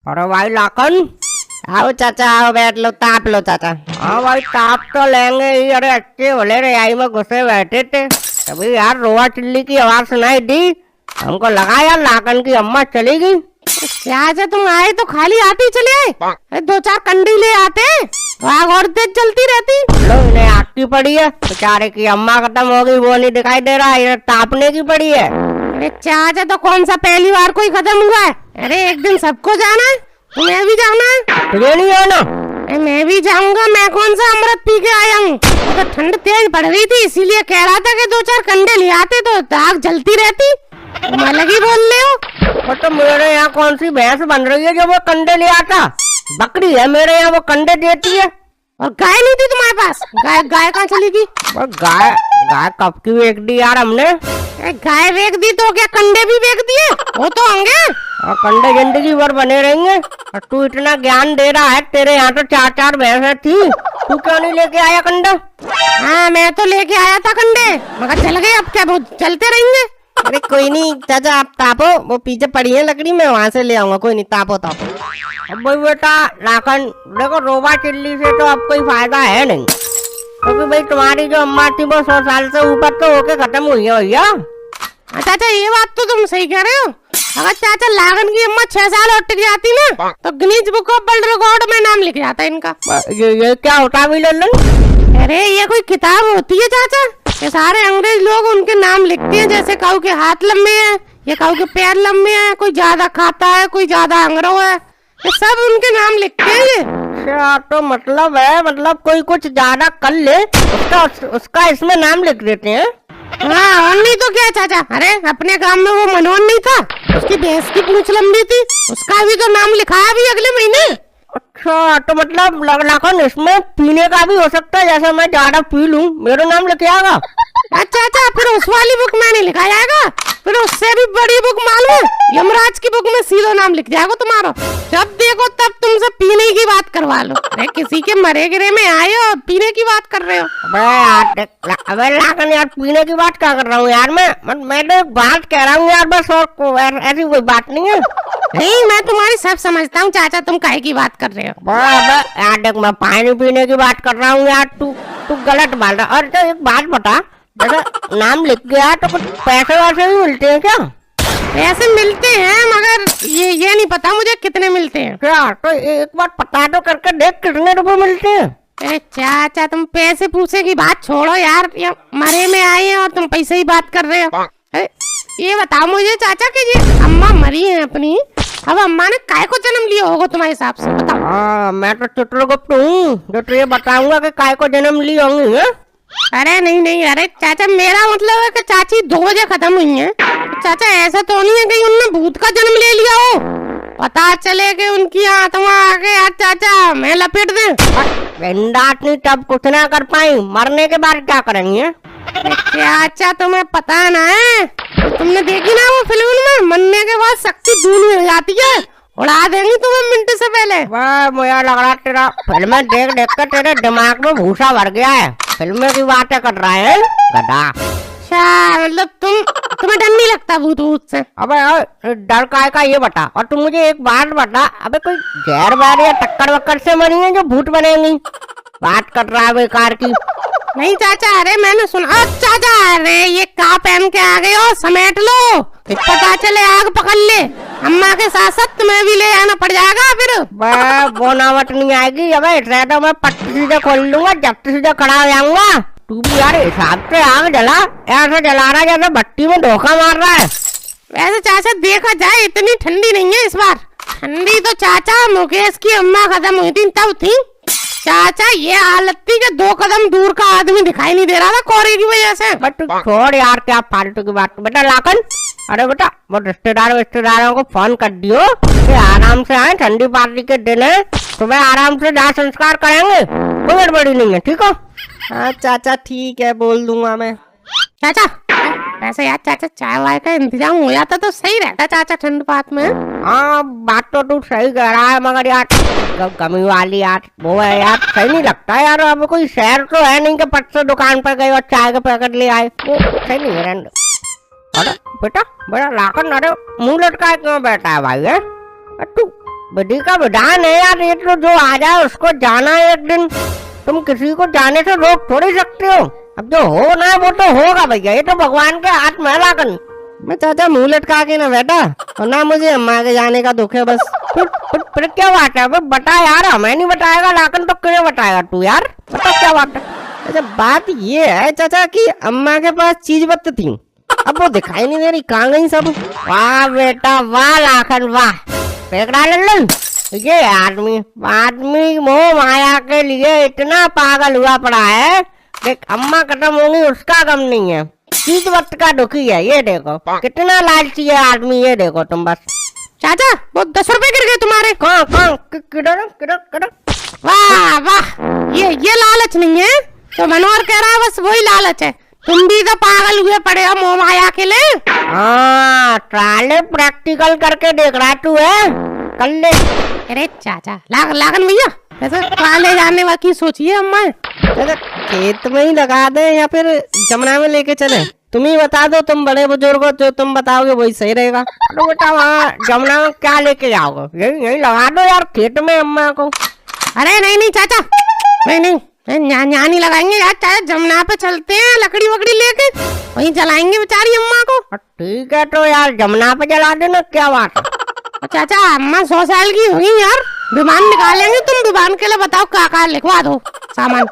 अरे भाई लाखन, आओ चाचा आओ, बैठ लो, ताप लो चाचा। हाँ भाई ताप तो लेंगे ही। अरे अच्छे भले रजाई में घुसे बैठे थे, तभी यार रोआ चिल्ली की आवाज सुनाई दी। हमको लगा यार लाखन की अम्मा चली गई। चाचा तुम आए तो खाली आते ही चले आए, अरे 2-4 कंडी ले आते, आग और तेज चलती रहती। लो इन्हें आग की पड़ी है, बेचारे की अम्मा खत्म हो गई वो नहीं दिखाई दे रहा, इन्हें तापने की पड़ी है। अरे चाचा तो कौन सा पहली बार कोई खत्म हुआ है? अरे एक दिन सबको जाना है, तुम्हें भी जाना है। तुझे नहीं है ना? मैं भी जाऊंगा, मैं कौन सा अमृत पी के आया हूँ। तो ठंड तेज पड़ रही थी इसीलिए कह रहा था कि 2-4 कंडे ले आते तो आग जलती रहती। तुम अलग ही बोल रहे हो। तो मेरे यहाँ कौन सी भैंस बन रही है जो वो कंडे ले आता? बकरी है मेरे यहाँ, वो कंडे देती है। और गाय नहीं थी तुम्हारे पास? गाय कहाँ चली गई? गाय गाय कब की बेच दी यार हमने। गाय बेच दी तो क्या कंडे भी बेच दिए? वो तो होंगे। और कंडे जिंदगी भर बने रहेंगे। और तू इतना ज्ञान दे रहा है, तेरे यहाँ तो 4-4 भैंसें थी, तू क्यों नहीं लेके आया कंडा? हाँ मैं तो लेके आया था कंडे, मगर जल गए। अब क्या वो चलते रहेंगे? अरे कोई नहीं चाचा, आप तापो, वो पीछे पड़ी है लकड़ी, मैं वहाँ से ले आऊंगा। कोई नहीं, तापो तापो। अब भाई बेटा लाखन देखो, रोबा चिल्ली से तो अब कोई फायदा है नहीं, क्योंकि भाई तुम्हारी जो अम्मा थी वो 100 साल से ऊपर तो होके खत्म हुई है भैया। चाचा ये बात तो तुम सही कह रहे हो। अगर चाचा लागन की अम्मा 6 साल और टिक जाती ना तो Guinness book of world record में नाम लिख जाता इनका। ये क्या होता है लल्लन? अरे ये कोई किताब होती है चाचा, ये सारे अंग्रेज लोग उनके नाम लिखते हैं। जैसे काऊ के हाथ लंबे हैं, ये काऊ के पैर लंबे हैं, कोई ज्यादा खाता है, कोई ज्यादा अंगरो है, ये सब उनके नाम लिखते हैं ये। अच्छा तो मतलब है, मतलब कोई कुछ ज्यादा कर ले उसका इसमें नाम लिख देते हैं। हाँ और नहीं तो क्या चाचा। अरे अपने गांव में वो मनोहर नहीं था, उसकी भैंस की पूंछ लंबी थी, उसका भी तो नाम लिखा है अभी अगले महीने। अच्छा तो मतलब लाखन इसमें पीने का भी हो सकता है, जैसे मैं ज्यादा पी लूं मेरा नाम लिख आएगा। अच्छा अच्छा, फिर उस वाली बुक में नहीं लिखा जाएगा, फिर उससे भी बड़ी बुक मालूम है, यमराज की बुक में सीधा नाम लिख जाएगा तुम्हारा। जब देखो तब तुमसे पीने की बात करवा लो। अरे किसी के मरे गिरे में आए हो, पीने की बात कर रहे हो। अबे लाखन यार, पीने की बात क्या कर रहा हूँ यार, मैं तो एक बात कह रहा हूँ यार, बस और ऐसी कोई बात नहीं है। नहीं मैं तुम्हारी सब समझता हूँ चाचा, तुम काहे की बात कर रहे हो। यार देख, मैं पानी पीने की बात कर रहा हूँ यार, तू गलत बोल रहा। और तो एक बात बता, जैसे नाम लिख गया तो कुछ पैसे वैसे भी मिलते हैं क्या? पैसे मिलते हैं, मगर ये नहीं पता मुझे कितने मिलते हैं। क्या तो एक बार पता तो करके देख कितने रुपए मिलते हैं। अरे चाचा तुम पैसे पूछे की बात छोड़ो यार, ये मरे में आए हैं और तुम पैसे की बात कर रहे हो। ये बताओ मुझे चाचा कि ये अम्मा मरी है अपनी, अब अम्मा ने काय को जन्म लिया होगा तुम्हारे हिसाब से, बताओ। हाँ मैं तो चित्रगुप्त हूँ जो तुझे बताऊंगा कि काय को जन्म ली होंगी है? अरे नहीं नहीं, अरे चाचा मेरा मतलब है कि चाची 2 बजे खत्म हुई है। चाचा ऐसा तो नहीं है कि उनने भूत का जन्म ले लिया हो, पता चले कि उनकी आत्मा आके यार चाचा मैं लपेट दे। आदमी तब कुछ ना कर पाई, मरने के बाद क्या करेंगे? चाचा तुम्हें पता ना है, तुमने देखी ना वो फिल्म में, मरने के बाद शक्ति दूनी हो जाती है, उड़ा देंगी तुम्हें मिनट से पहले। वाह मुझे लग रहा तेरा फिल्में देख देख कर तेरे दिमाग में भूसा भर गया है, फिल्में की बातें कर रहा है गधा। अच्छा मतलब तुम्हें डर नहीं लगता भूत से? अबे डर काय का ये बता, और तुम मुझे एक बात बता, अबे कोई जहर वहर या टक्कर वक्कर से मरी है जो भूत बनेंगी? बात कर रहा है बेकार की। नहीं चाचा, अरे मैंने सुना। चाचा अरे ये का पहन के आ गए हो, समेट लो, पता चले आग पकड़ ले, अम्मा के साथ साथ तुम्हें भी ले आना पड़ जाएगा फिर। वो नावट नहीं आएगी। अबे तो मैं पट्टी सीधे खोल लूंगा, जब सीधे खड़ा हो जाऊंगा। तू भी यार हिसाब से आग जला, ऐसे जला रहा है जैसे भट्टी में धोखा मार रहा है। वैसे चाचा देखा जाए इतनी ठंडी नहीं है इस बार, ठंडी तो चाचा मुकेश की अम्मा खत्म हुई थी तब थी। चाचा ये हालत थी कि 2 कदम दूर का आदमी दिखाई नहीं दे रहा था कोहरे की वजह से। बट छोड़ यार, क्या फालतू की बात। बेटा लाखन, अरे बेटा वो रिश्तेदारों को फोन कर दियो कि आराम से आए, ठंडी पार्टी के दिन है, सुबह आराम से दाह संस्कार करेंगे, कोई गड़बड़ी नहीं है, ठीक हो? हाँ चाचा ठीक है, बोल दूंगा मैं। चाचा वैसे यार चाचा चाय वाय का इंतजाम हो जाता तो सही रहता चाचा ठंड पात में। हाँ बात तो तू सही कह रहा है, मगर यार कमी वाली यार वो है यार, सही नहीं लगता यार। अब कोई शहर तो है नहीं कि पट से दुकान पर गए और चाय का पैकेट ले आए, वो सही नहीं है। अरे बेटा बड़ा लाखन, अरे मुंह लटकाए क्यों बैठा है भाई है? तू विधि का विधान है यार, ये तो जो आ जाए उसको जाना है एक दिन। तुम किसी को जाने से रोक थोड़ी सकते हो। अब जो होना है वो तो होगा भैया, ये तो भगवान के हाथ में है लाखन। मैं चाचा मुंह लटका के ना बैठा, और ना मुझे अम्मा के जाने का दुख है बस। फिर क्या बात है? अब बता यार, हमें नहीं बताएगा लाखन तो किसे बताएगा तू यार, बता क्या बात है। अच्छा बात ये है चाचा कि अम्मा के पास चीज बत्त थी, अब वो दिखाई नहीं दे रही, कहाँ गई सब? वाह बेटा वाह लाखन वाह, देख रहा लल्लन, ये आदमी मोह माया के लिए इतना पागल हुआ पड़ा है। देख अम्मा खत्म होंगी उसका गम नहीं है, चीज वक्त का दुखी है। ये देखो कितना लालची है आदमी, ये देखो तुम बस। चाचा वो 10 रुपए गिर गए तुम्हारे। कहाँ किधर किधर? वाह वाह, ये लालच नहीं है तो मनोहर कह रहा है, बस वही लालच है। तुम भी तो पागल हुए पड़े हो मोह माया के लिए। हाँ ट्रायल प्रैक्टिकल करके देख रहा तू है, कर ले। अरे चाचा लागन भैया, वैसे ट्रायल जाने की सोचिए अम्मा, खेत में ही लगा दे या फिर जमुना में लेके चले? तुम ही बता दो, तुम बड़े बुजुर्ग हो, जो तुम बताओगे वही सही रहेगा। तो बेटा वहाँ जमुना में क्या लेके जाओगे, यही लगा दो यार खेत में अम्मा को। अरे नहीं चाचा, नहीं यहाँ नहीं लगाएंगे यार, चाहे जमुना पे चलते हैं, लकड़ी वकड़ी लेके वहीं जलाएंगे बेचारी अम्मा को। ठीक है तो यार जमुना पे जला देना, क्या बात है। चाचा अम्मा 100 साल की होगी यार, विमान निकालेंगे, तुम विमान के लिए बताओ क्या लिखवा दो सामान।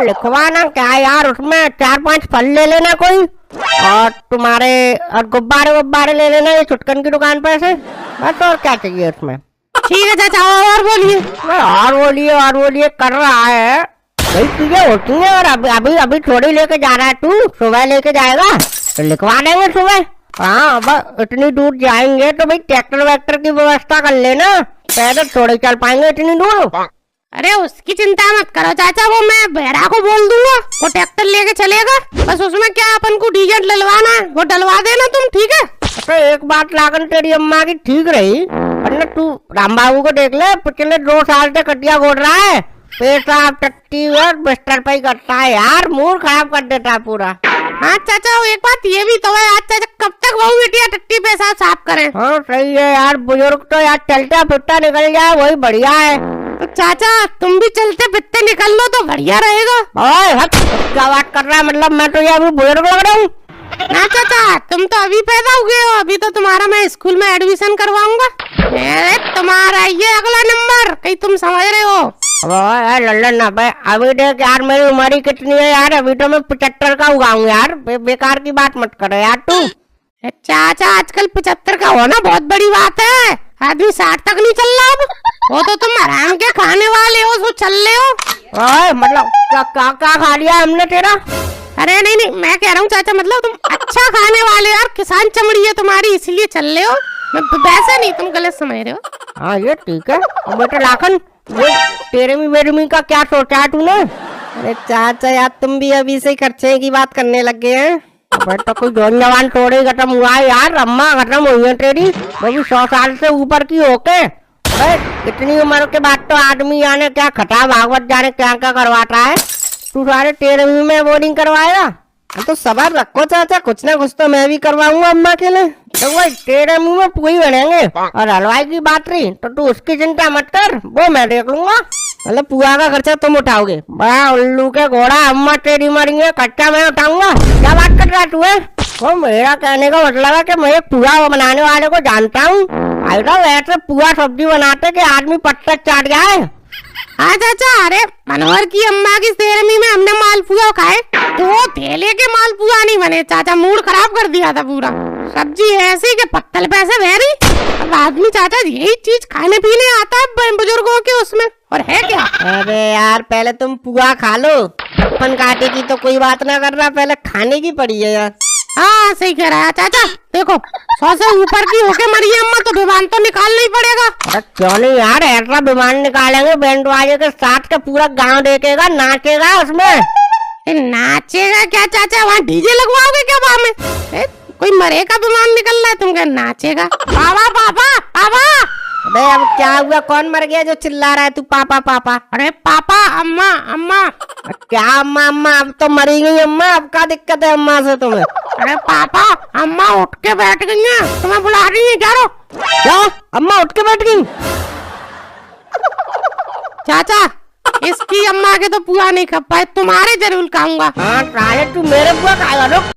लिखवाना क्या यार, उसमें 4-5 फल ले लेना कोई, और तुम्हारे और गुब्बारे ले लेना ये चुटकन की दुकान पे से, बस। और क्या चाहिए उसमें? ठीक है चाचा, और बोलिए कर रहा है भाई, चीजें होती हैं। और अभी थोड़ी लेके जा रहा है तू, सुबह लेके जाएगा तो लिखवा देंगे सुबह। हाँ अब इतनी दूर जाएंगे तो भाई ट्रैक्टर वैक्टर की व्यवस्था कर लेना, पैदल थोड़ी चल पाएंगे इतनी दूर। अरे उसकी चिंता मत करो चाचा, वो मैं बेरा को बोल दूंगा, वो ट्रैक्टर लेके चलेगा, बस उसमें क्या अपन को डीजल डलवाना है वो डलवा देना तुम, ठीक है? तो एक बात लागन तेरी अम्मा की ठीक रही, वरना तू राम बाबू को देख ले, पिछले 2 साल से कटिया गोड़ रहा है, पेशाब टट्टी और बिस्तर पे ही करता है यार, मूड खराब कर देता है पूरा। हाँ चाचा एक बात ये भी तो है, आज चाचा कब तक वही बेटिया टट्टी पेशाब साफ करें? हाँ सही है यार, बुजुर्ग तो यार चलता फिरता निकल जाए वही बढ़िया है। तो चाचा तुम भी चलते फिरते निकल लो तो बढ़िया रहेगा। क्या बात कर रहा है, मतलब मैं तो यार बुजुर्ग लग रहा हूँ ना चाचा, तुम तो अभी पैदा हुए हो, अभी तो तुम्हारा मैं स्कूल में एडमिशन करवाऊंगा। तुम्हारा ये अगला नंबर, कहीं तुम समझ रहे हो? लल्लन ना भाई, अभी देख यार मेरी उम्र कितनी है यार, अभी तो मैं 75 का उगाऊं यार, बेकार की बात मत करो यार तू। चाचा आजकल 75 का होना बहुत बड़ी बात है, आदमी 60 तक नहीं चल रहा अब, वो तो तुम आराम के खाने वाले हो, सो चल रहे हो। मतलब क्या खा लिया हमने तेरा? अरे नहीं मैं कह रहा हूँ चाचा, मतलब तुम अच्छा खाने वाले यार, किसान चमड़ी है तुम्हारी इसलिए चल रहे हो, वैसे नहीं तुम गलत समझ रहे हो। हाँ ये ठीक है। अब बेटा लाखन ये तेरे का क्या सोचा है तूने? अरे चाचा यार तुम भी अभी से खर्चे की बात करने लग गए हैं। बेटा कोई जवान थोड़े खत्म हुआ है यार, अम्मा खत्म हुई है तेरी, भाई 100 साल से ऊपर की होके, इतनी उम्र के बाद तो आदमी जाने क्या खटा भागवत जाने क्या करवाता है। तू सारे 13वीं में बोर्डिंग करवाएगा? तो सबर रखो चाचा, कुछ ना कुछ तो मैं भी करवाऊंगा अम्मा के लिए। तो वही 13वीं में पूरी बनेंगे, और हलवाई की बात रही तो तू उसकी चिंता मत कर, वो मैं देख लूंगा। मतलब पुआ का खर्चा तुम उठाओगे? बड़ा उल्लू के घोड़ा, अम्मा तेरी मरी है, खर्चा मैं उठाऊंगा। क्या बात कर रहा तू है? वो मेरा कहने का मतलब है कि मैं पुआ बनाने वाले को जानता हूँ, वैसे पुआ सब्जी बनाते कि आदमी पत्थर चाट जाए। हाँ चाचा, अरे मनोहर की अम्मा की 13वीं में हमने मालपुआ खाए, तो वो थैले के मालपुआ नहीं बने चाचा, मूड खराब कर दिया था पूरा। सब्जी ऐसी के पत्तल पैसे बहरी, अब आदमी चाचा यही चीज खाने पीने आता है बुजुर्गों के उसमें, और है क्या? अरे यार पहले तुम पुआ खा लो, अपन काटे की तो कोई बात ना कर रहा, पहले खाने की पड़ी है यार। हाँ सही कह रहा है चाचा, देखो 100 से ऊपर की होके मरी है अम्मा, तो विमान तो निकालना ही पड़ेगा। अरे क्यों नहीं यार, ऐसा विमान निकालेंगे बैंड बाजे के साथ के, पूरा गांव देखेगा, नाचेगा उसमें। नाचेगा क्या चाचा, वहाँ डीजे लगवाओगे क्या वहाँ में? कोई मरे का विमान निकल रहा है, तुम क्या नाचेगा? पापा पापा पापा। अबे अब क्या हुआ, कौन मर गया जो चिल्ला रहा है तू पापा पापा? अरे पापा अम्मा अम्मा। क्या अम्मा अम्मा, अब तो मरी गई अम्मा, अब क्या दिक्कत है अम्मा से तुम्हें? अरे पापा अम्मा उठ के बैठ गई हैं, तुम्हें बुला रही है, जा रहो। क्या अम्मा उठ के बैठ गई? चाचा इसकी अम्मा के तो पुआ नहीं खा पाए, तुम्हारे जरूर खाऊंगा। हाँ साले तू मेरे बुआ खाएगा।